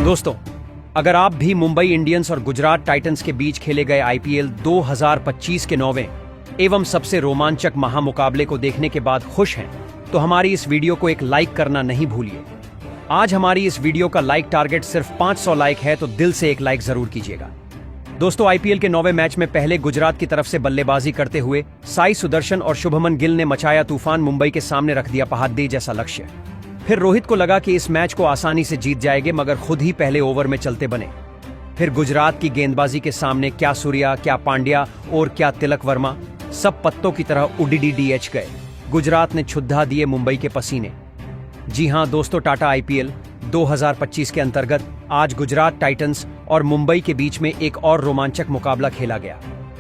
दोस्तों, अगर आप भी मुंबई इंडियंस और गुजरात टाइटंस के बीच खेले गए आईपीएल 2025 के 9वें एवं सबसे रोमांचक महामुकाबले को देखने के बाद खुश हैं, तो हमारी इस वीडियो को एक लाइक करना नहीं भूलिए। आज हमारी इस वीडियो का लाइक टारगेट सिर्फ 500 लाइक है, तो दिल से एक लाइक जरूर कीजिएगा। दोस्तों, आईपीएल के 9वें मैच में पहले गुजरात की तरफ से बल्लेबाजी करते हुए साई सुदर्शन और शुभमन गिल ने मचाया तूफान। मुंबई के सामने रख दिया पहाड़ी जैसा लक्ष्य। फिर रोहित को लगा कि इस मैच को आसानी से जीत जाएंगे, मगर खुद ही पहले ओवर में चलते बने। फिर गुजरात की गेंदबाजी के सामने क्या सूर्या, क्या पांड्या और क्या तिलक वर्मा, सब पत्तों की तरह उड़ीडीएच गए। गुजरात ने छुद्धा दिए मुंबई के पसीने। जी हां दोस्तों, टाटा आईपीएल 2025 के अंतर्गत आज गुजरात टाइटंस और मुंबई के बीच में एक और रोमांचक मुकाबला खेला गया।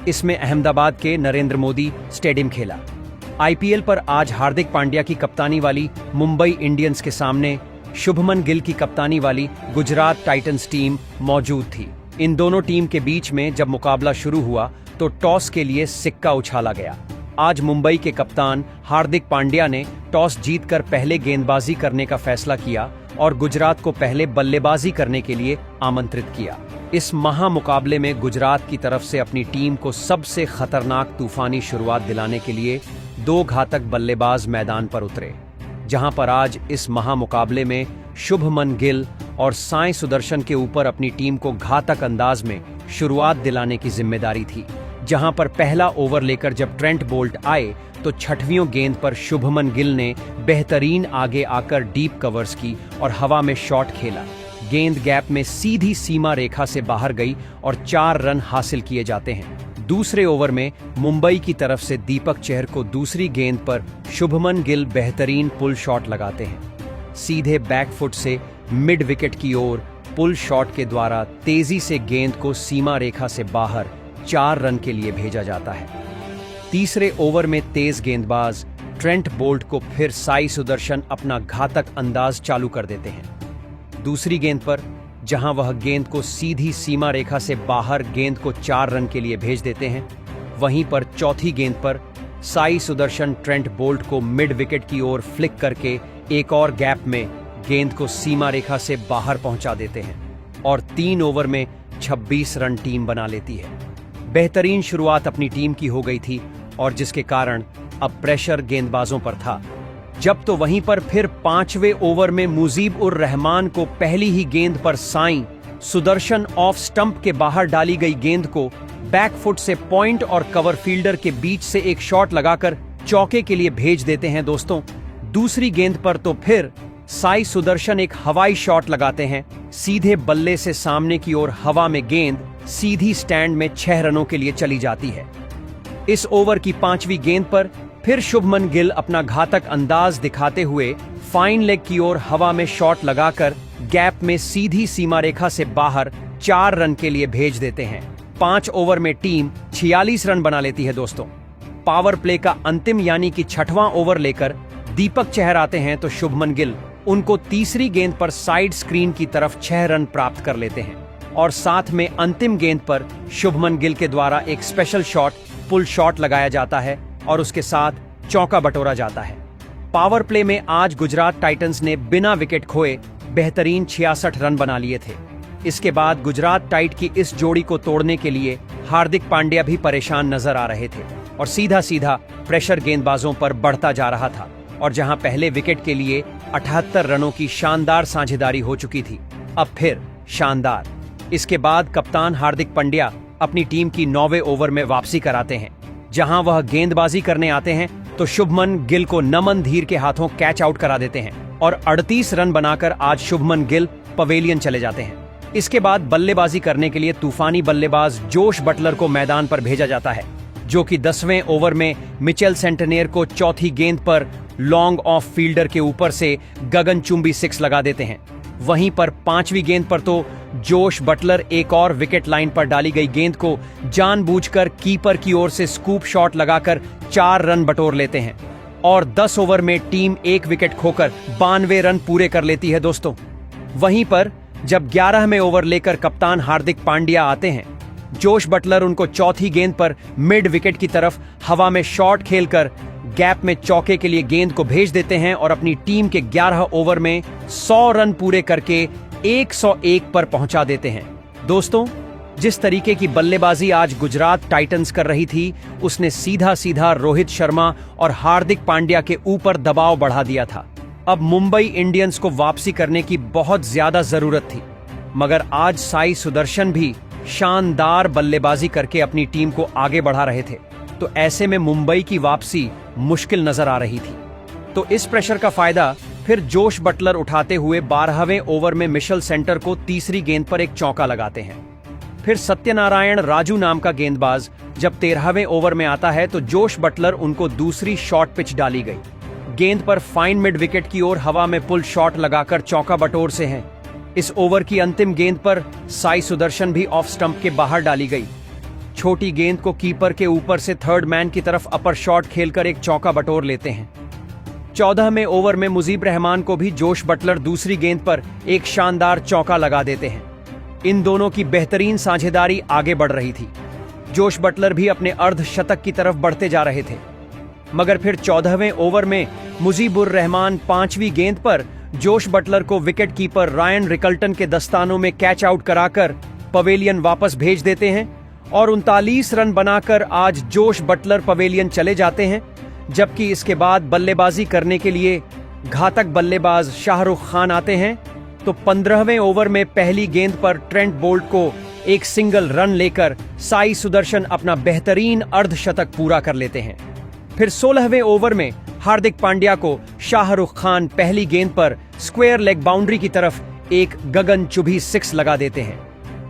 इसमें अहमदाबाद के नरेंद्र मोदी स्टेडियम खेला। आईपीएल पर आज हार्दिक पांड्या की कप्तानी वाली मुंबई इंडियंस के सामने शुभमन गिल की कप्तानी वाली गुजरात टाइटंस टीम मौजूद थी। इन दोनों टीम के बीच में जब मुकाबला शुरू हुआ तो टॉस के लिए सिक्का उछाला गया। आज मुंबई के कप्तान हार्दिक पांड्या ने टॉस जीतकर पहले गेंदबाजी करने का फैसला किया और गुजरात को पहले बल्लेबाजी करने के लिए आमंत्रित किया। इस महामुकाबले में गुजरात की तरफ से अपनी टीम को सबसे खतरनाक तूफानी शुरुआत दिलाने के लिए 2 घातक बल्लेबाज मैदान पर उतरे, जहां पर आज इस महामुकाबले में शुभमन गिल और साई सुदर्शन के ऊपर अपनी टीम को घातक अंदाज में शुरुआत दिलाने की जिम्मेदारी थी। जहां पर पहला ओवर लेकर जब ट्रेंट बोल्ट आए तो 6वीं गेंद पर शुभमन गिल ने बेहतरीन आगे आकर डीप कवर्स की और हवा में शॉट खेला। गेंद गैप में सीधी सीमा रेखा से बाहर गई और 4 रन हासिल किए जाते हैं। दूसरे ओवर में मुंबई की तरफ से दीपक चहर को दूसरी गेंद पर शुभमन गिल बेहतरीन पुल शॉट लगाते हैं। सीधे बैकफुट से मिड विकेट की ओर पुल शॉट के द्वारा तेजी से गेंद को सीमा रेखा से बाहर 4 रन के लिए भेजा जाता है। तीसरे ओवर में तेज गेंदबाज ट्रेंट बोल्ट को फिर साई सुदर्शन अपना घातक अंदाज चालू कर देते हैं। दूसरी गेंद पर जहां वह गेंद को सीधी सीमा रेखा से बाहर गेंद को 4 रन के लिए भेज देते हैं, वहीं पर चौथी गेंद पर साई सुदर्शन ट्रेंट बोल्ट को मिड विकेट की ओर फ्लिक करके एक और गैप में गेंद को सीमा रेखा से बाहर पहुंचा देते हैं और 3 ओवर में 26 रन टीम बना लेती है। बेहतरीन शुरुआत अपनी टीम की हो गई थी और जिसके कारण अब प्रेशर गेंदबाजों पर था। जब तो वहीं पर फिर 5वें ओवर में मुजीब उर रहमान को पहली ही गेंद पर साई सुदर्शन ऑफ स्टंप के बाहर डाली गई गेंद को बैकफुट से पॉइंट और कवर फील्डर के बीच से एक शॉट लगाकर चौके के लिए भेज देते हैं। दोस्तों, दूसरी गेंद पर तो फिर साई सुदर्शन एक हवाई शॉट लगाते हैं। सीधे बल्ले से सामने की ओर हवा में गेंद सीधी स्टैंड में 6 रनों के लिए चली जाती है। इस ओवर की 5वीं गेंद पर फिर शुभमन गिल अपना घातक अंदाज दिखाते हुए फाइन लेग की ओर हवा में शॉट लगाकर गैप में सीधी सीमा रेखा से बाहर 4 रन के लिए भेज देते हैं। 5 ओवर में टीम 46 रन बना लेती है। दोस्तों, पावर प्ले का अंतिम यानी कि 6वां ओवर लेकर दीपक चहर आते हैं तो शुभमन गिल उनको तीसरी गेंद पर साइड स्क्रीन की तरफ 6 रन प्राप्त कर लेते हैं और साथ में अंतिम गेंद पर शुभमन गिल के द्वारा एक स्पेशल शॉट पुल शॉट लगाया जाता है और उसके साथ चौका बटोरा जाता है। पावर प्ले में आज गुजरात टाइटंस ने बिना विकेट खोए बेहतरीन 66 रन बना लिए थे। इसके बाद गुजरात टाइट की इस जोड़ी को तोड़ने के लिए हार्दिक पांड्या भी परेशान नजर आ रहे थे और सीधा सीधा प्रेशर गेंदबाजों पर बढ़ता जा रहा था और जहां पहले विकेट के लिए 78 रनों की शानदार साझेदारी हो चुकी थी, अब फिर शानदार। इसके बाद कप्तान हार्दिक पांड्या अपनी टीम की 9वें ओवर में वापसी कराते हैं। जहां वह गेंदबाजी करने आते हैं तो शुभमन गिल को नमन धीर के हाथों कैच आउट करा देते हैं और 38 रन बनाकर आज शुभमन गिल पवेलियन चले जाते हैं। इसके बाद बल्लेबाजी करने के लिए तूफानी बल्लेबाज जोश बटलर को मैदान पर भेजा जाता है, जो कि 10वें ओवर में मिचेल सेंटनेर को चौथी गेंद पर लॉन्ग ऑफ फील्डर के ऊपर से गगनचुंबी 6 लगा देते हैं। वहीं पर 5वीं गेंद पर तो जोश बटलर एक और विकेट लाइन पर डाली गई गेंद को जानबूझकर कीपर की ओर से स्कूप शॉट लगाकर 4 रन बटोर लेते हैं और 10 ओवर में टीम 1 विकेट खोकर 92 रन पूरे कर लेती है। दोस्तों, वहीं पर जब 11वें ओवर लेकर कप्तान हार्दिक पांड्या आते हैं, जोश बटलर उनको चौथी गेंद पर मिड विकेट की तरफ हवा में शॉट खेलकर गैप में चौके के लिए गेंद को भेज देते हैं और अपनी टीम के 11 ओवर में 100 रन पूरे करके 101 पर पहुंचा देते हैं। दोस्तों, जिस तरीके की बल्लेबाजी आज गुजरात टाइटंस कर रही थी, उसने सीधा सीधा रोहित शर्मा और हार्दिक पांड्या के ऊपर दबाव बढ़ा दिया था। अब मुंबई इंडियंस को वापसी करने की बहुत ज्यादा जरूरत थी, मगर आज साई सुदर्शन भी शानदार बल्लेबाजी करके अपनी टीम को आगे बढ़ा रहे थे। तो ऐसे में मुंबई की वापसी मुश्किल नजर आ रही थी। तो इस प्रेशर का फायदा फिर जोश बटलर उठाते हुए 12वें ओवर में मिशेल सेंटर को तीसरी गेंद पर एक चौका लगाते हैं। फिर सत्यनारायण राजू नाम का गेंदबाज जब 13वें ओवर में आता है तो जोश बटलर उनको दूसरी शॉर्ट पिच डाली गई। गेंद पर फाइन मिड विकेट की ओर हवा में पुल शॉट लगाकर चौका बटोर से हैं। इस ओवर की अंतिम गेंद पर साई सुदर्शन भी ऑफ स्टंप के बाहर डाली गई। छोटी गेंद को कीपर के ऊपर से थर्ड मैन की तरफ अपर शॉट खेलकर एक चौका बटोर लेते हैं। 14वें ओवर में मुजीब रहमान को भी जोश बटलर दूसरी गेंद पर एक शानदार चौका लगा देते हैं। इन दोनों की बेहतरीन साझेदारी आगे बढ़ रही थी। जोश बटलर भी अपने अर्धशतक की तरफ बढ़ते जा रहे थे, मगर फिर 14वें ओवर में मुजीबुर रहमान 5वीं गेंद पर जोश बटलर को विकेट कीपर रायन रिकल्टन के दस्तानों में कैच आउट कराकर पवेलियन वापस भेज देते हैं और 39 रन बनाकर आज जोश बटलर पवेलियन चले जाते हैं। जबकि इसके बाद बल्लेबाजी करने के लिए घातक बल्लेबाज शाहरुख खान आते हैं तो 15वें ओवर में पहली गेंद पर ट्रेंट बोल्ट को एक सिंगल रन लेकर साई सुदर्शन अपना बेहतरीन अर्धशतक पूरा कर लेते हैं। फिर 16वें ओवर में हार्दिक पांड्या को शाहरुख खान पहली गेंद पर स्क्वायर लेग बाउंड्री की तरफ एक गगनचुंबी 6 लगा देते हैं।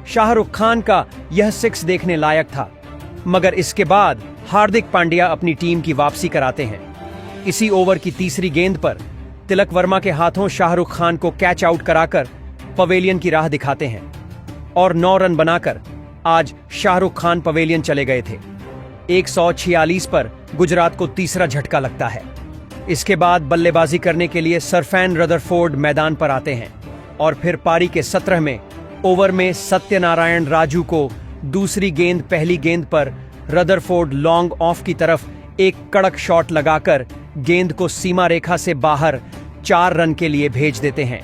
शाहरुख खान का यह 6 देखने लायक था, मगर इसके बाद हार्दिक पांड्या अपनी टीम की वापसी कराते हैं। इसी ओवर की तीसरी गेंद पर तिलक वर्मा के हाथों शाहरुख खान को कैच आउट कराकर पवेलियन की राह दिखाते हैं और 9 रन बनाकर आज शाहरुख खान पवेलियन चले गए थे। 146 पर गुजरात को तीसरा झटका लगता है। इसके बाद बल्लेबाजी करने के लिए सरफैन रदरफोर्ड मैदान पर आते हैं और फिर पारी के 17वें ओवर में सत्यनारायण राजू को दूसरी गेंद पहली गेंद पर रदरफोर्ड लॉन्ग ऑफ की तरफ एक कड़क शॉट लगाकर गेंद को सीमा रेखा से बाहर 4 रन के लिए भेज देते हैं।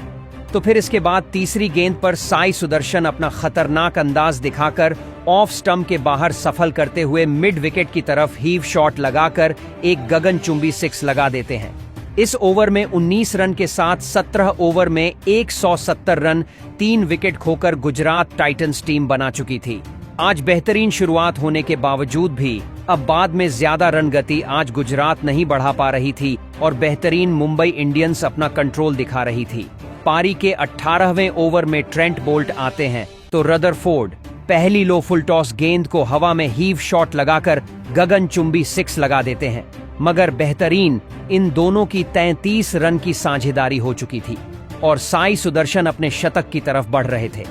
तो फिर इसके बाद तीसरी गेंद पर साई सुदर्शन अपना खतरनाक अंदाज दिखाकर ऑफ स्टंप के बाहर सफल करते हुए मिड विकेट की तरफ हीव शॉट लगाकर एक गगनचुंबी 6 लगा देते हैं। इस ओवर में 19 रन के साथ 17 ओवर में 170 रन 3 विकेट खोकर गुजरात टाइटंस टीम बना चुकी थी। आज बेहतरीन शुरुआत होने के बावजूद भी अब बाद में ज्यादा रन गति आज गुजरात नहीं बढ़ा पा रही थी और बेहतरीन मुंबई इंडियंस अपना कंट्रोल दिखा रही थी। पारी के 18वें ओवर में ट्रेंट बोल्ट आते हैं तो रदरफोर्ड पहली लो फुल टॉस गेंद को हवा में हीव शॉट लगाकर गगनचुंबी 6 लगा देते हैं, मगर बेहतरीन इन दोनों की 33 रन की साझेदारी हो चुकी थी और साई सुदर्शन अपने शतक की तरफ बढ़ रहे थे।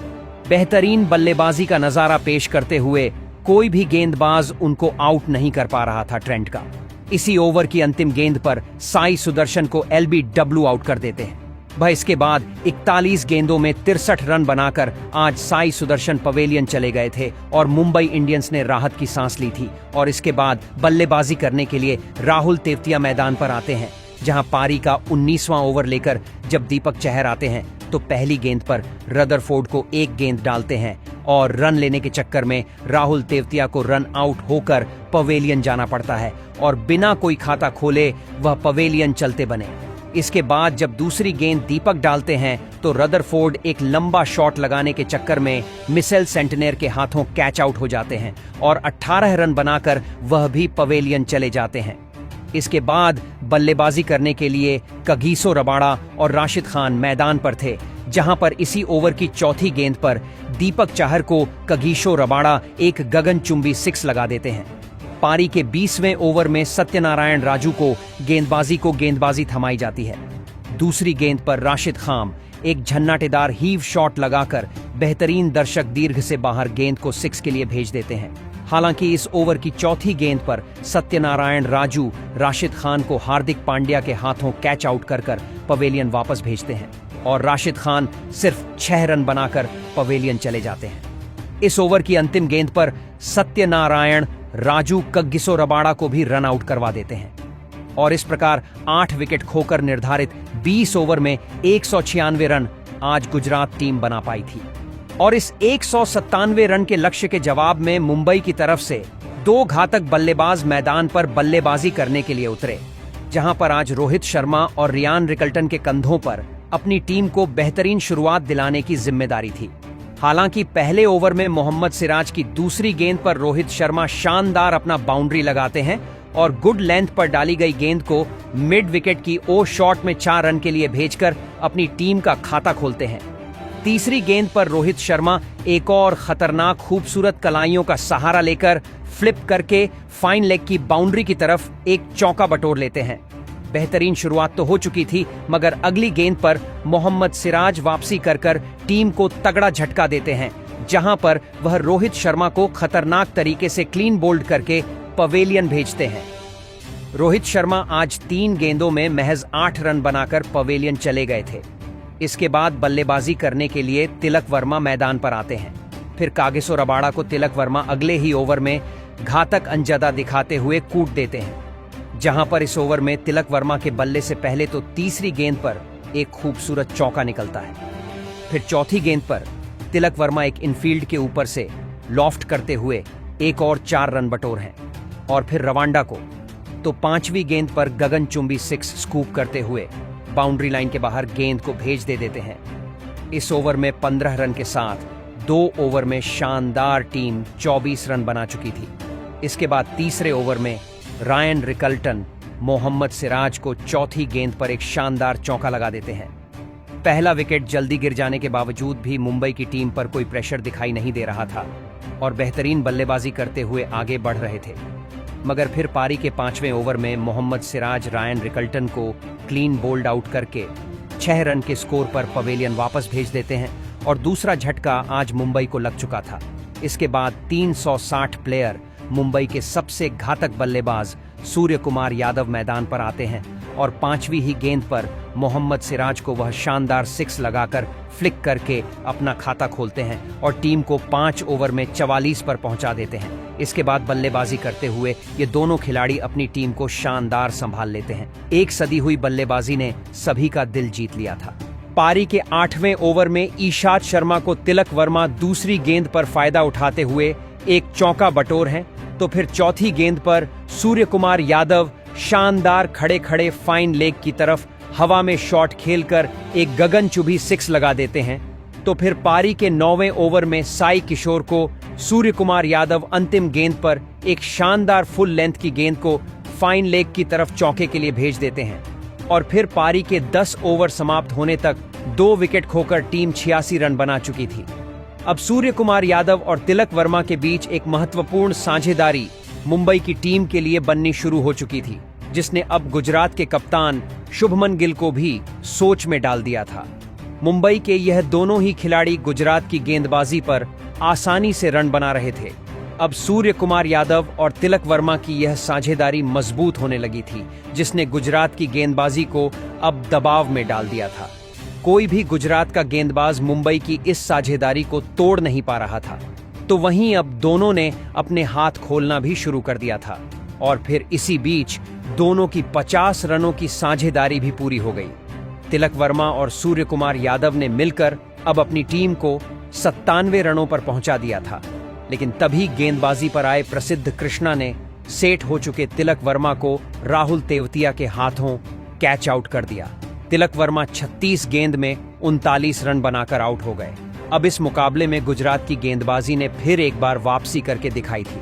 बेहतरीन बल्लेबाजी का नजारा पेश करते हुए कोई भी गेंदबाज उनको आउट नहीं कर पा रहा था ट्रेंट का। इसी ओवर की अंतिम गेंद पर साई सुदर्शन को LBW आउट कर देते हैं। वह इसके बाद 41 गेंदों में 63 रन बनाकर आज साई सुदर्शन पवेलियन चले गए थे और मुंबई इंडियंस ने राहत की सांस ली थी। और इसके बाद बल्लेबाजी करने के लिए राहुल तेवतिया मैदान पर आते हैं, जहां पारी का 19वां ओवर लेकर जब दीपक चहर आते हैं तो पहली गेंद पर रदरफोर्ड को एक गेंद डालते हैं और रन लेने के चक्कर में राहुल तेवतिया को रन आउट होकर पवेलियन जाना पड़ता है और बिना कोई खाता खोले वह पवेलियन चलते बने। इसके बाद जब दूसरी गेंद दीपक डालते हैं तो रदरफोर्ड एक लंबा शॉट लगाने के चक्कर में मिशेल सेंटनर के हाथों कैच आउट हो जाते हैं और 18 रन बनाकर वह भी पवेलियन चले जाते हैं। इसके बाद बल्लेबाजी करने के लिए कगिसो रबाड़ा और राशिद खान मैदान पर थे, जहां पर इसी ओवर की चौथी गेंद पर दीपक चाहर को कगिसो रबाड़ा एक गगनचुंबी 6 लगा देते हैं। पारी के 20वें ओवर में सत्यनारायण राजू को गेंदबाजी थमाई जाती है। दूसरी गेंद पर राशिद खान एक झन्नाटेदार हीव शॉट लगाकर बेहतरीन दर्शक दीर्घ से बाहर गेंद को 6 के लिए भेज देते हैं। हालांकि इस ओवर की चौथी गेंद पर सत्यनारायण राजू राशिद खान को हार्दिक पांड्या के हाथों कैच आउट कर पवेलियन वापस भेजते हैं और राशिद खान सिर्फ 6 रन बनाकर पवेलियन चले जाते हैं। इस ओवर की अंतिम गेंद पर सत्यनारायण राजू कगिसो रबाड़ा को भी रन आउट करवा देते हैं और इस प्रकार 8 विकेट खोकर निर्धारित 20 ओवर में 196 रन आज गुजरात टीम बना पाई थी। और इस 197 रन के लक्ष्य के जवाब में मुंबई की तरफ से 2 घातक बल्लेबाज मैदान पर बल्लेबाजी करने के लिए उतरे, जहां पर आज रोहित शर्मा और रियान रिकल्टन के कंधों पर अपनी टीम को बेहतरीन शुरुआत दिलाने की जिम्मेदारी थी। हालांकि पहले ओवर में मोहम्मद सिराज की दूसरी गेंद पर रोहित शर्मा शानदार अपना बाउंड्री लगाते हैं और गुड लेंथ पर डाली गई गेंद को मिड विकेट की ओ शॉट में 4 रन के लिए भेजकर अपनी टीम का खाता खोलते हैं। तीसरी गेंद पर रोहित शर्मा एक और खतरनाक खूबसूरत कलाइयों का सहारा लेकर फ्लिप करके फाइन लेग की बाउंड्री की तरफ एक चौका बटोर लेते हैं। बेहतरीन शुरुआत तो हो चुकी थी, मगर अगली गेंद पर मोहम्मद सिराज वापसी कर टीम को तगड़ा झटका देते हैं, जहां पर वह रोहित शर्मा को खतरनाक तरीके से क्लीन बोल्ड करके पवेलियन भेजते हैं। रोहित शर्मा आज 3 गेंदों में महज 8 रन बनाकर पवेलियन चले गए थे। इसके बाद बल्लेबाजी करने के लिए तिलक वर्मा मैदान पर आते हैं। फिर कागिसो रबाड़ा को तिलक वर्मा अगले ही ओवर में घातक अंजदा दिखाते हुए कूट देते हैं, जहां पर इस ओवर में तिलक वर्मा के बल्ले से पहले तो तीसरी गेंद पर एक खूबसूरत चौका निकलता है। फिर चौथी गेंद पर तिलक वर्मा एक इनफील्ड के ऊपर से लॉफ्ट करते हुए एक और 4 रन बटोर हैं। और फिर रवांडा को तो 5वीं गेंद पर गगनचुंबी 6 स्कूप करते हुए बाउंड्री लाइन के बाहर गेंद को भेज दे देते हैं। इस ओवर में 15 रन के साथ 2 ओवर में शानदार टीम 24 रन बना चुकी थी। इसके बाद तीसरे ओवर में रायन रिकल्टन मोहम्मद सिराज को चौथी गेंद पर एक शानदार चौका लगा देते हैं। पहला विकेट जल्दी गिर जाने के बावजूद भी मुंबई की टीम पर कोई प्रेशर दिखाई नहीं दे रहा था और बेहतरीन बल्लेबाजी करते हुए आगे बढ़ रहे थे। मगर फिर पारी के 5वें ओवर में मोहम्मद सिराज रायन रिकल्टन को क्लीन बोल्ड आउट करके 6 रन के स्कोर पर पवेलियन वापस भेज देते हैं और दूसरा झटका आज मुंबई को लग चुका था। इसके बाद 360 प्लेयर मुंबई के सबसे घातक बल्लेबाज सूर्य कुमार यादव मैदान पर आते हैं और 5वीं ही गेंद पर मोहम्मद सिराज को वह शानदार 6 लगाकर फ्लिक करके अपना खाता खोलते हैं और टीम को 5 ओवर में 44 पर पहुंचा देते हैं। इसके बाद बल्लेबाजी करते हुए ये दोनों खिलाड़ी अपनी टीम को शानदार संभाल लेते हैं। एक सदी हुई बल्लेबाजी ने सभी का दिल जीत लिया था। पारी के 8वें ओवर में ईशाद शर्मा को तिलक वर्मा दूसरी गेंद पर फायदा उठाते हुए एक चौका बटोर हैं, तो फिर चौथी गेंद पर सूर्य कुमार यादव शानदार खड़े खड़े फाइन लेग की तरफ हवा में शॉट खेलकर एक गगनचुंबी 6 लगा देते हैं। तो फिर पारी के 9वें ओवर में साई किशोर को सूर्य कुमार यादव अंतिम गेंद पर एक शानदार फुल लेंथ की गेंद को फाइन लेग की तरफ चौके के लिए भेज देते हैं। और फिर पारी के 10 ओवर समाप्त होने तक 2 विकेट खोकर टीम 86 रन बना चुकी थी। अब सूर्य कुमार यादव और तिलक वर्मा के बीच एक महत्वपूर्ण साझेदारी मुंबई की टीम के लिए बननी शुरू हो चुकी थी, जिसने अब गुजरात के कप्तान शुभमन गिल को भी सोच में डाल दिया था। मुंबई के यह दोनों ही खिलाड़ी गुजरात की गेंदबाजी पर आसानी से रन बना रहे थे। अब सूर्य कुमार यादव और तिलक वर्मा की यह साझेदारी मजबूत होने लगी थी, जिसने गुजरात की गेंदबाजी को अब दबाव में डाल दिया था। कोई भी गुजरात का गेंदबाज मुंबई की इस साझेदारी को तोड़ नहीं पा रहा था। तो वहीं अब दोनों ने अपने हाथ खोलना भी शुरू कर दिया था और फिर इसी बीच दोनों की 50 रनों की साझेदारी भी पूरी हो गई। तिलक वर्मा और सूर्य कुमार यादव ने मिलकर अब अपनी टीम को 97 रनों पर पहुंचा दिया था। लेकिन तभी गेंदबाजी पर आए प्रसिद्ध कृष्णा ने सेट हो चुके तिलक वर्मा को राहुल तेवतिया के हाथों कैच आउट कर दिया। तिलक वर्मा 36 गेंद में 39 रन बनाकर आउट हो गए। अब इस मुकाबले में गुजरात की गेंदबाजी ने फिर एक बार वापसी करके दिखाई थी।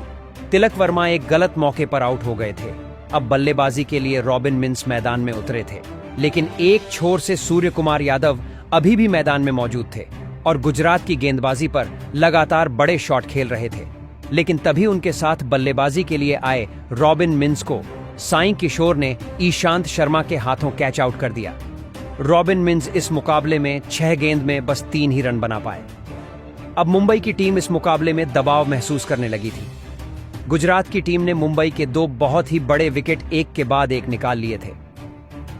तिलक वर्मा एक गलत मौके पर आउट हो गए थे। अब बल्लेबाजी के लिए रॉबिन मिंस मैदान में उतरे थे, लेकिन एक छोर से सूर्य कुमार यादव अभी भी मैदान में मौजूद थे और गुजरात की गेंदबाजी पर लगातार बड़े शॉट खेल रहे थे। लेकिन तभी उनके साथ बल्लेबाजी के लिए आए रॉबिन मिंस को साई किशोर ने ईशांत शर्मा के हाथों कैच आउट कर दिया। रॉबिन मिंस इस मुकाबले में 6 गेंद में बस 3 ही रन बना पाए। अब मुंबई की टीम इस मुकाबले में दबाव महसूस करने लगी थी। गुजरात की टीम ने मुंबई के 2 बहुत ही बड़े विकेट एक के बाद एक निकाल लिए थे।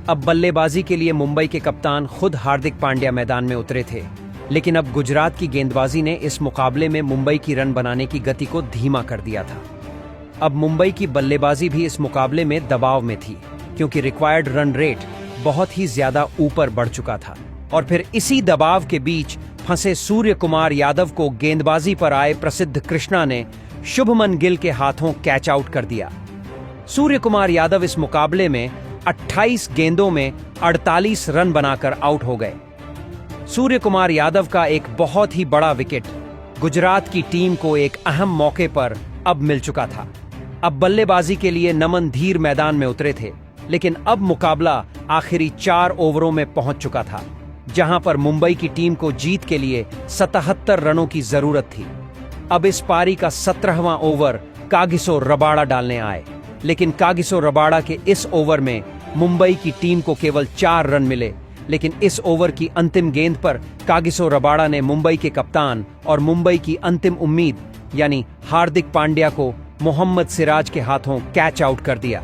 अब बल्लेबाजी के लिए मुंबई के कप्तान खुद हार्दिक पांड्या मैदान में उतरे थे, लेकिन अब गुजरात की गेंदबाजी ने इस मुकाबले में मुंबई की रन बनाने की गति को धीमा कर दिया था। अब मुंबई की बल्लेबाजी भी इस मुकाबले में दबाव में थी, क्योंकि रिक्वायर्ड रन रेट बहुत ही ज्यादा ऊपर बढ़ चुका था। और फिर इसी दबाव के बीच फंसे सूर्य कुमार यादव को गेंदबाजी पर आए प्रसिद्ध कृष्णा ने शुभमन गिल के हाथों कैच आउट कर दिया। सूर्य कुमार यादव इस मुकाबले में 28 गेंदों में 48 रन बनाकर आउट हो गए। सूर्य कुमार यादव का एक बहुत ही बड़ा विकेट गुजरात की टीम को एक अहम मौके पर अब मिल चुका था। अब बल्लेबाजी के लिए नमन धीर मैदान में उतरे थे, लेकिन अब मुकाबला आखिरी 4 ओवरों में पहुंच चुका था, जहां पर मुंबई की टीम को जीत के लिए 77 रनों की जरूरत थी। अब इस पारी का 17वां ओवर कागिसो रबाड़ा डालने आए, लेकिन कागिसो रबाड़ा के इस ओवर में मुंबई की टीम को केवल 4 रन मिले। लेकिन इस ओवर की अंतिम गेंद पर कागिसो रबाड़ा ने मुंबई के कप्तान और मुंबई की अंतिम उम्मीद यानी हार्दिक पांड्या को मोहम्मद सिराज के हाथों कैच आउट कर दिया।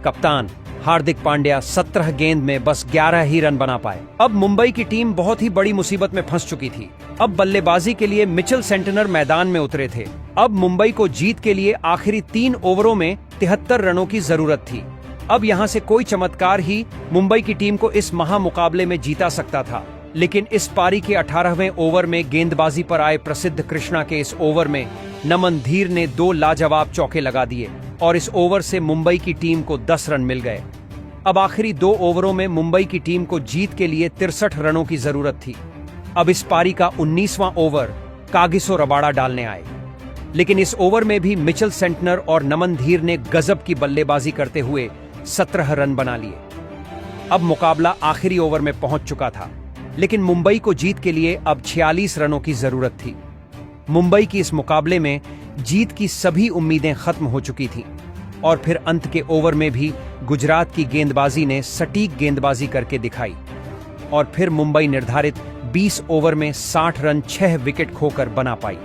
कप्तान हार्दिक पांड्या 17 गेंद में बस 11 ही रन बना पाए। अब मुंबई की टीम बहुत ही बड़ी मुसीबत में फंस चुकी थी। अब बल्लेबाजी के लिए मिचेल सेंटनर मैदान में उतरे थे। अब मुंबई को जीत के लिए आखिरी 3 ओवरों में 73 रनों की जरूरत थी। अब यहां से कोई चमत्कार ही मुंबई की टीम को इस महामुकाबले में जीता सकता था, लेकिन इस पारी के 18वें ओवर में गेंदबाजी पर आए प्रसिद्ध कृष्णा के इस ओवर में नमन धीर ने 2 लाजवाब चौके लगा दिए और इस ओवर से मुंबई की टीम को 10 रन मिल गए। अब आखिरी 2 ओवरों में मुंबई की टीम को जीत के लिए 63 रनों की जरूरत थी। अब इस पारी का 19वां ओवर कागिसो रबाड़ा डालने आए, लेकिन इस ओवर में भी मिचेल सेंटनर और नमन धीर ने गजब की बल्लेबाजी करते हुए 17 रन बना लिए। अब मुकाबला आखिरी ओवर में पहुंच चुका था, लेकिन मुंबई को जीत के लिए अब 46 रनों की जरूरत थी। मुंबई की इस मुकाबले में जीत की सभी उम्मीदें खत्म हो चुकी थीं और फिर अंत के ओवर में भी गुजरात की गेंदबाजी ने सटीक गेंदबाजी करके दिखाई और फिर मुंबई निर्धारित 20 ओवर में 60 रन 6 विकेट खोकर बना पाई।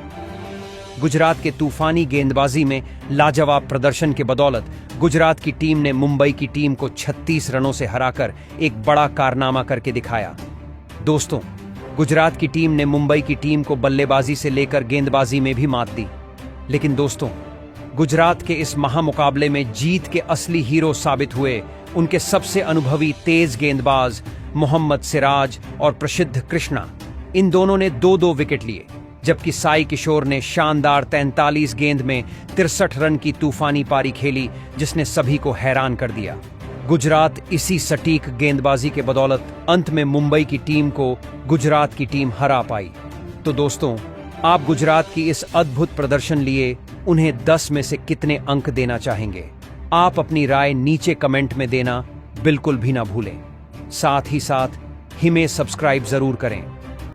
गुजरात के तूफानी गेंदबाजी में लाजवाब प्रदर्शन के बदौलत गुजरात की टीम ने मुंबई की टीम को 36 रनों से हराकर एक बड़ा कारनामा करके दिखाया। दोस्तों, गुजरात की टीम ने मुंबई की टीम को बल्लेबाजी से लेकर गेंदबाजी में भी मात दी, लेकिन दोस्तों, गुजरात के इस महामुकाबले में जीत के असली हीरो साबित हुए उनके सबसे अनुभवी तेज गेंदबाज मोहम्मद सिराज और प्रसिद्ध कृष्णा। इन दोनों ने 2-2 विकेट लिए, जबकि साई किशोर ने शानदार 43 गेंद में 63 रन की तूफानी पारी खेली, जिसने सभी को हैरान कर दिया। गुजरात इसी सटीक गेंदबाजी के बदौलत अंत में मुंबई की टीम को गुजरात की टीम हरा पाई। तो दोस्तों, आप गुजरात की इस अद्भुत प्रदर्शन लिए उन्हें 10 में से कितने अंक देना चाहेंगे? आप अपनी राय नीचे कमेंट में देना बिल्कुल भी ना भूलें। साथ ही साथ हमें सब्सक्राइब जरूर करें।